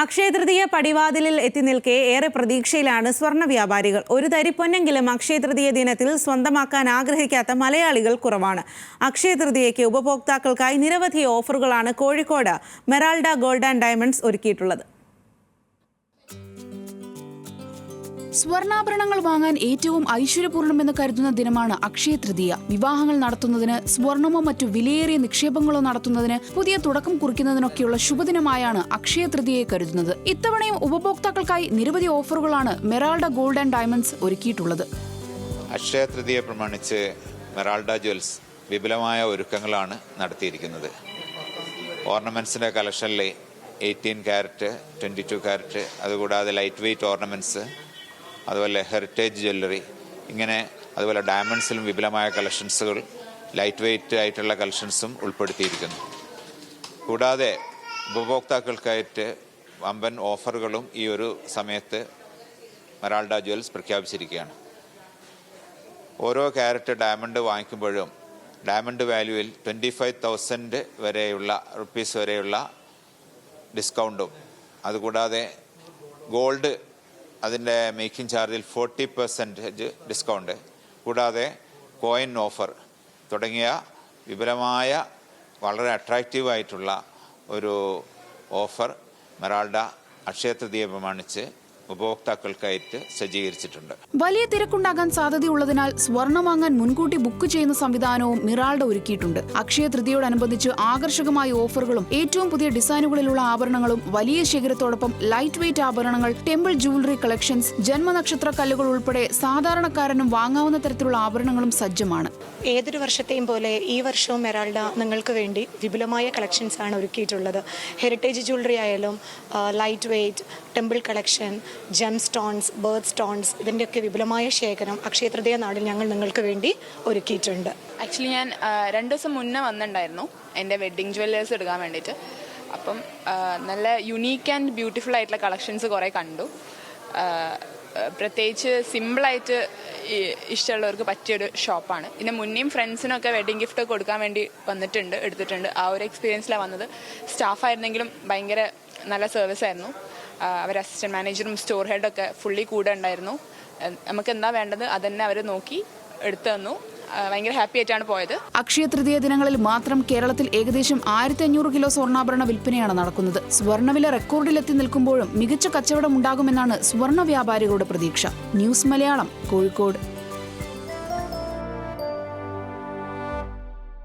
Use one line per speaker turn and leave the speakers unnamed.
അക്ഷയതൃതീയ പടിവാതിലിൽ എത്തി നിൽക്കെ ഏറെ പ്രതീക്ഷയിലാണ് സ്വർണ്ണ വ്യാപാരികൾ. ഒരു തരി പൊന്നെങ്കിലും അക്ഷയതൃതീയ ദിനത്തിൽ സ്വന്തമാക്കാൻ ആഗ്രഹിക്കാത്ത മലയാളികൾ കുറവാണ്. അക്ഷയതൃതീയയ്ക്ക് ഉപഭോക്താക്കൾക്കായി നിരവധി ഓഫറുകളാണ് കോഴിക്കോട് മെറാൾഡ ഗോൾഡ് ആൻഡ് ഡയമണ്ട്സ് ഒരുക്കിയിട്ടുള്ളത്.
സ്വർണ്ണാഭരണങ്ങൾ വാങ്ങാൻ ഏറ്റവും ഐശ്വര്യപൂർണ്ണമെന്ന് കരുതുന്ന ദിനമാണ് അക്ഷയ തൃതീയ. വിവാഹങ്ങൾ നടത്തുന്നതിന്, സ്വർണമോ മറ്റു വിലയേറിയ നിക്ഷേപങ്ങളോ നടത്തുന്നതിന്, പുതിയ തുടക്കം കുറിക്കുന്നതിനൊക്കെയുള്ള ശുഭദിനമായാണ് അക്ഷയ തൃതീയയെ കരുതുന്നത്. ഇത്തവണയും ഉപഭോക്താക്കൾക്കായി നിരവധി ഓഫറുകളാണ് മെറാൾഡ ഗോൾഡ് ആൻഡ് ഡയമണ്ട്സ് ഒരുക്കിയിട്ടുള്ളത്.
അക്ഷയ തൃതീയ പ്രമാണിച്ച് മെറാൾഡ ജ്വൽസ് വിപുലമായ ഒരുക്കങ്ങളാണ് നടത്തിയിരിക്കുന്നത്. ഓർണമെന്റ്സിന്റെ കളക്ഷനിലെ 18 ക്യാരറ്റ്, 22 ക്യാരറ്റ്, അതുകൂടാതെ ലൈറ്റ് വെയ്റ്റ് ഓർണമെന്റ്സ്, അതുപോലെ ഹെറിറ്റേജ് ജ്വല്ലറി, ഇങ്ങനെ അതുപോലെ ഡയമണ്ട്സിലും വിപുലമായ കളക്ഷൻസുകൾ, ലൈറ്റ് വെയ്റ്റ് ആയിട്ടുള്ള കളക്ഷൻസും ഉൾപ്പെടുത്തിയിരിക്കുന്നു. കൂടാതെ ഉപഭോക്താക്കൾക്കായിട്ട് വമ്പൻ ഓഫറുകളും ഈ ഒരു സമയത്ത് മെറാൾഡ ജ്വൽസ് പ്രഖ്യാപിച്ചിരിക്കുകയാണ്. ഓരോ ക്യാരറ്റ് ഡയമണ്ട് വാങ്ങിക്കുമ്പോഴും ഡയമണ്ട് വാല്യൂവിൽ 25,000 വരെയുള്ള റുപ്പീസ് വരെയുള്ള ഡിസ്കൗണ്ടും, അതുകൂടാതെ ഗോൾഡ് അതിൻ്റെ മേക്കിംഗ് ചാർജിൽ 40% ഡിസ്കൗണ്ട്, കൂടാതെ കോയിൻ ഓഫർ തുടങ്ങിയ വിപുലമായ വളരെ അട്രാക്റ്റീവായിട്ടുള്ള ഒരു ഓഫർ മെറാൾഡ അക്ഷയ തൃതീയ പ്രമാണിച്ച് ഉപഭോക്താക്കൾക്കായിട്ട് സജ്ജീകരിച്ചിട്ടുണ്ട്.
വലിയ തിരക്കുണ്ടാകാൻ സാധ്യതയുള്ളതിനാൽ സ്വർണം വാങ്ങാൻ മുൻകൂട്ടി ബുക്ക് ചെയ്യുന്ന സംവിധാനവും മിറാൾഡ ഒരുക്കിയിട്ടുണ്ട്. അക്ഷയ തൃതീയോടനുബന്ധിച്ച് ആകർഷകമായ ഓഫറുകളും ഏറ്റവും പുതിയ ഡിസൈനുകളിലുള്ള ആഭരണങ്ങളും, വലിയ ശേഖരത്തോടൊപ്പം ലൈറ്റ് വെയ്റ്റ് ആഭരണങ്ങൾ, ടെമ്പിൾ ജുവലറി കളക്ഷൻസ്, ജന്മനക്ഷത്ര കല്ലുകൾ ഉൾപ്പെടെ സാധാരണക്കാരനും വാങ്ങാവുന്ന തരത്തിലുള്ള ആഭരണങ്ങളും സജ്ജമാണ്.
ഏതൊരു വർഷത്തെയും പോലെ ഈ വർഷവും മെറാൾഡ നിങ്ങൾക്ക് വേണ്ടി വിപുലമായ കളക്ഷൻസ് ആണ് ഒരുക്കിയിട്ടുള്ളത്. ഹെറിറ്റേജ് ജ്വല്ലറി ആയാലും, light weight, temple collection, gem stones, bird stones, ഇതിൻ്റെയൊക്കെ വിപുലമായ ശേഖരം അക്ഷയ തൃതീയ നാളിൽ ഞങ്ങൾ നിങ്ങൾക്ക് വേണ്ടി ഒരുക്കിയിട്ടുണ്ട്.
ആക്ച്വലി ഞാൻ 2 ദിവസം മുന്നേ വന്നിട്ടുണ്ടായിരുന്നു എൻ്റെ വെഡ്ഡിങ് ജ്വല്ലേഴ്സ് എടുക്കാൻ വേണ്ടിയിട്ട്. അപ്പം നല്ല യുണീക്ക് ആൻഡ് ബ്യൂട്ടിഫുൾ ആയിട്ടുള്ള കളക്ഷൻസ് കുറേ കണ്ടു. പ്രത്യേകിച്ച് സിമ്പിളായിട്ട് ഇഷ്ടമുള്ളവർക്ക് പറ്റിയൊരു ഷോപ്പാണ്. ഇതിന് മുന്നേയും ഫ്രണ്ട്സിനൊക്കെ വെഡ്ഡിങ് ഗിഫ്റ്റ് കൊടുക്കാൻ വേണ്ടി എടുത്തിട്ടുണ്ട്. ആ ഒരു എക്സ്പീരിയൻസിലാണ് വന്നത്. സ്റ്റാഫായിരുന്നെങ്കിലും ഭയങ്കര നല്ല സർവീസ് ആയിരുന്നു. അവർ അസിസ്റ്റന്റ് മാനേജറും സ്റ്റോർ ഹെഡൊക്കെ ഫുള്ളി കൂടെ ഉണ്ടായിരുന്നു. നമുക്ക് എന്താ വേണ്ടത് അതന്നെ അവർ നോക്കി എടുത്തു തന്നു. ഭയങ്കര ഹാപ്പി ആയിട്ടാണ് പോയത്.
അക്ഷയ തൃതീയ ദിനങ്ങളിൽ മാത്രം കേരളത്തിൽ ഏകദേശം 1500 കിലോ സ്വർണ്ണാഭരണ വിൽപ്പനയാണ് നടക്കുന്നത്. സ്വർണ്ണവില റെക്കോർഡിലെത്തി നിൽക്കുമ്പോഴും മികച്ച കച്ചവടം ഉണ്ടാകുമെന്നാണ് സ്വർണ്ണ വ്യാപാരികളുടെ പ്രതീക്ഷ. ന്യൂസ് മലയാളം, കോഴിക്കോട്.